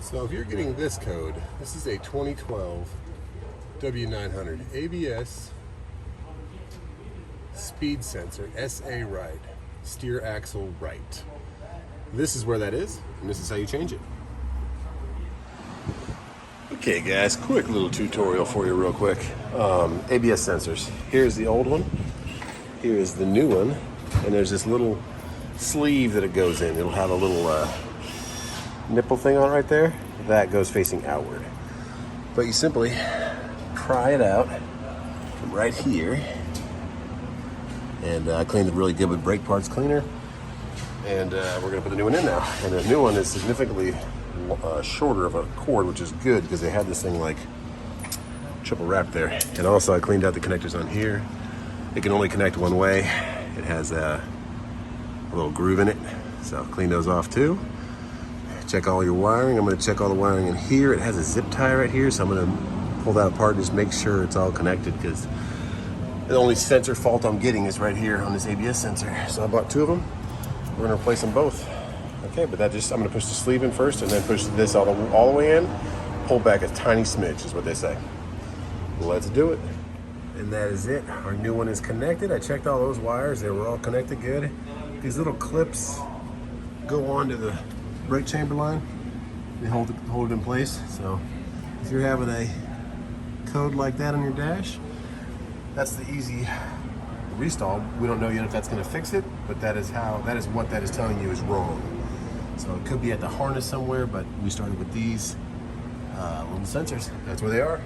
So if you're getting this code, this is a 2012 W900 ABS speed sensor, SA right, steer axle right. This is where that is, and this is how you change it. Okay guys, quick little tutorial for you real quick. ABS sensors. Here's the old one, here is the new one, and there's this little sleeve that it goes in. It'll have a little nipple thing on right there. That goes facing outward. But you simply pry it out from right here, and I cleaned it really good with brake parts cleaner, and we're gonna put the new one in now. And the new one is significantly shorter of a cord, which is good because they had this thing like triple wrapped there. And also I cleaned out the connectors on here. It can only connect one way. It has a little groove in it, so clean those off too. Check all your wiring. I'm going to check all the wiring in here. It has a zip tie right here, so I'm going to pull that apart and just make sure it's all connected, because the only sensor fault I'm getting is right here on this ABS sensor. So I bought two of them. We're going to replace them both. Okay, but that just, I'm going to push the sleeve in first and then push this all the way in. Pull back a tiny smidge is what they say. Let's do it. And that is it. Our new one is connected. I checked all those wires. They were all connected good. These little clips go onto the brake chamber line. They hold it in place. So if you're having a code like that on your dash, that's the easy restall. We don't know yet if that's going to fix it, but that is what that is telling you is wrong. So it could be at the harness somewhere, but we started with these little sensors. That's where they are.